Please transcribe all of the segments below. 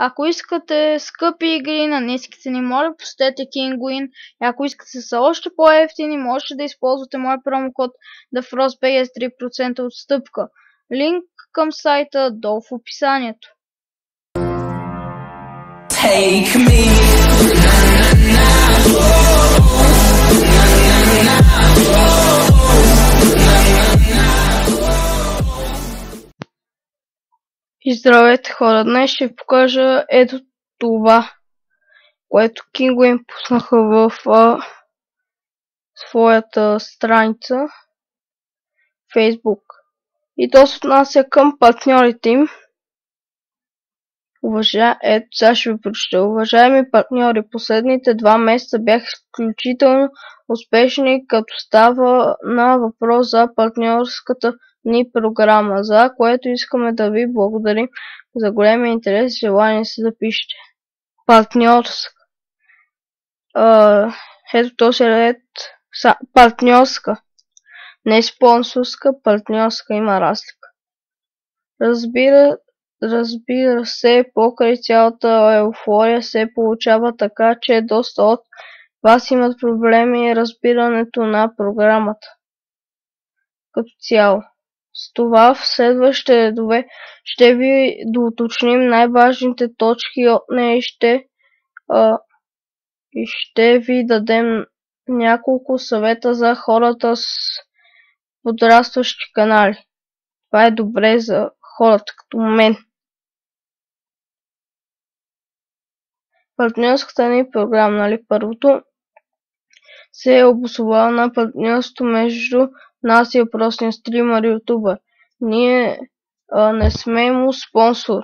Ако искате скъпи игри на ниски цени, моля посетете Kinguin. И ако искате са още по-евтини, можете да използвате моя промокод TheFrostBay с 3% отстъпка. Линк към сайта долу в описанието. Take me. И здравейте хора, днес ще ви покажа ето това, което Kinguin пуснаха в своята страница Facebook. И то се отнася към партньорите им. Ето сега ще ви прочета. Уважаеми партньори, последните 2 месеца бяха изключително успешни, като става на въпрос за партньорската ни програма, за което искаме да ви благодарим за големия интерес и желание си да пишете. Партньорска. Ето този ред. Партньорска. Не спонсорска, партньорска, има разлика. Разбира се, покрай цялата еуфория се получава така, че доста от вас имат проблеми и разбирането на програмата като цяло. С това в следващите редове ще ви доуточним най-важните точки от нея и ще ви дадем няколко съвета за хората с подрастващи канали. Това е добре за хората като мен. Партньорската ни програма, нали? Първото се е обосновала на партньорството между нас и въпросния стример и ютубър. Ние не сме му спонсор.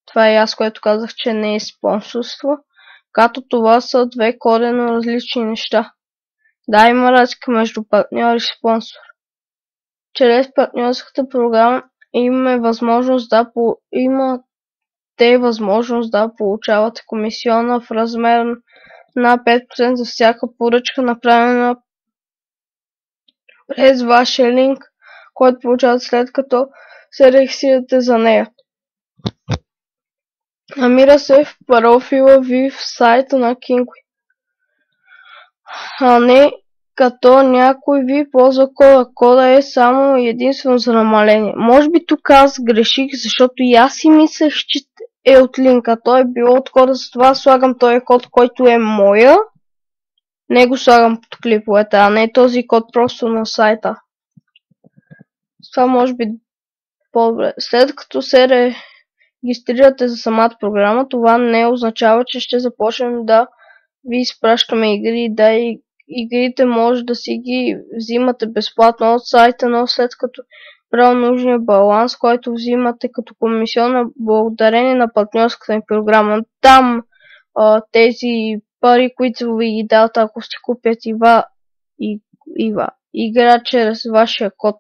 Това е аз, което казах, че не е спонсорство, като това са две коренно различни неща. Да, има разлика между партньор и спонсор. Чрез партньорската програма имате възможност да получавате комисиона в размер на 5% за всяка поръчка, направена през вашия линк, който получавате след като се регистрирате за нея. Намира се в профила ви в сайта на Kinguin, а не като някой ви ползва кода. Кода е само единствено за намаление. Може би тук аз греших, защото и аз си мислех, че е от линка. Той е бил от кода, за това слагам този код, който е моя. Не го слагам под клиповете, а не този код просто на сайта. Това може би по-добре. След като се регистрирате за самата програма, това не означава, че ще започнем да ви изпращаме игри. Да, игрите може да си ги взимате безплатно от сайта, но след като правил нужния баланс, който взимате като комисиона благодарение на партньорската ни програма. Там тези пари, които ви ги дадат, ако си купят игра чрез вашия код.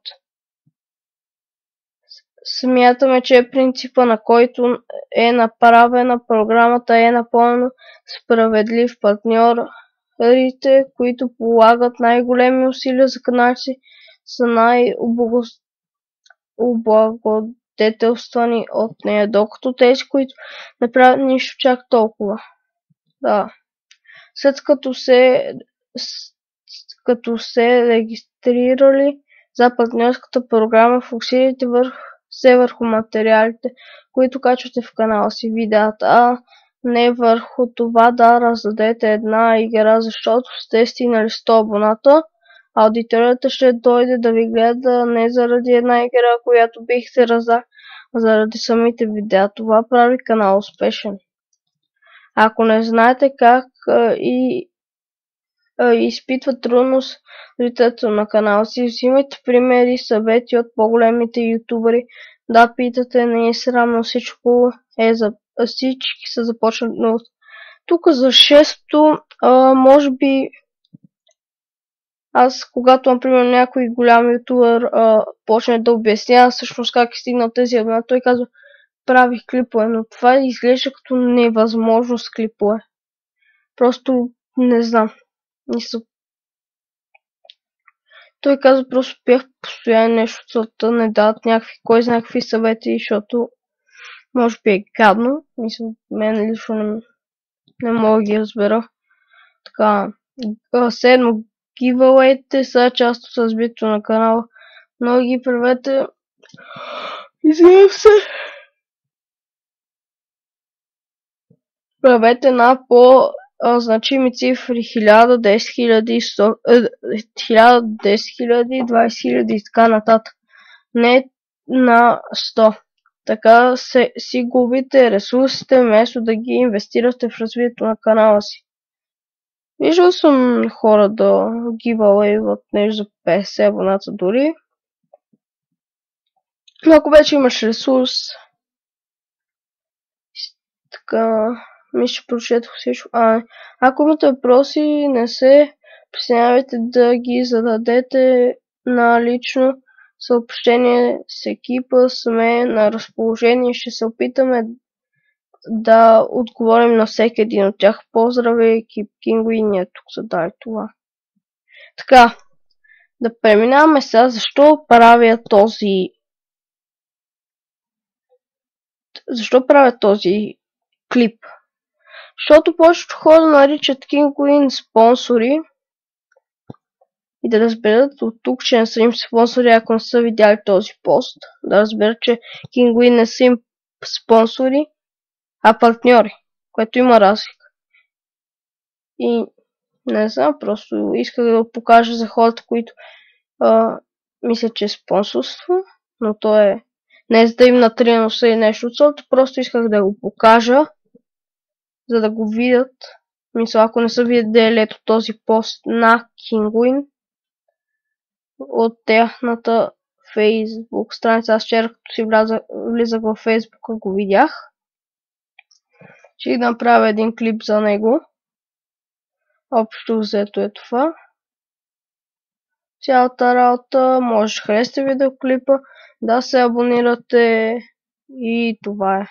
Смятаме, че принципа, на който е направена програмата, е напълно справедлив. Партньорите, които полагат най-големи усилия за канала си, са най-облагодетелствани от нея, докато тези, които не правят нищо чак толкова. Да. След като се регистрирали за партньорската програма, фокусирайте върху материалите, които качвате в канала си, видеята, а не върху това да раздадете една игра, защото сте стигнали 100 абоната. Аудиторията ще дойде да ви гледа не заради една игра, която бихте раздали, а заради самите видеа. Това прави канал успешен. Ако не знаете как изпитва трудност развитието на канала си, взимайте примери и съвети от по-големите ютубъри. Да, питате, не е срамно, всички са започнали от тук за 6-то, може би аз, когато, например, някой голям ютубър почне да обяснява всъщност как е стигнал тези абонати, той казва, правих клипове, но това изглежда като невъзможно с клипове. Просто не знам. Той казва, просто пях постоянно нещо, целта не дават някакви, кой знае какви съвети, защото Може би е гадно. Мисля, мен лично не мога да ги разбера. Така, седмо, гивалейте са част от разбитото на канала. Много ги правете. Извинявам се. Правете на по-значими цифри. 1000, 10 000, 1000, 10 000, 20 000 и така нататък. Не на 100. Така си губите ресурсите, вместо да ги инвестирате в развитието на канала си. Виждал съм хора да гивалейват нещо за 50 абоната дори. Но ако вече имаш ресурс, така, мисля, че прочетох всичко. Ако имате въпроси, не се притеснявайте да ги зададете на лично съобщение с екипа. Сме на разположение. Ще се опитаме да отговорим на всеки един от тях. Поздрави, екип Кингуин е тук задали това. Така, да преминаваме сега. Защо правя този клип? Защото повечето хора наричат Kinguin спонсори и да разберат от тук, че не са им спонсори, ако не са видяли този пост. Да разберат, че Kinguin не са им спонсори, а партньори, което има разлика. И не знам, просто исках да покажа за хората, които мисля, че е спонсорство, но то е не за да им натрия носа или нещо от сорта, просто исках да го покажа, за да го видят. Мисля, ако не са видели ето този пост на Kinguin от тяхната Facebook страница. Аз вчера, като си влизах във Facebook, го видях. Ще направя един клип за него. Общо взето е това. Цялата работа. Може да харесате видеоклипа, да се абонирате и това е.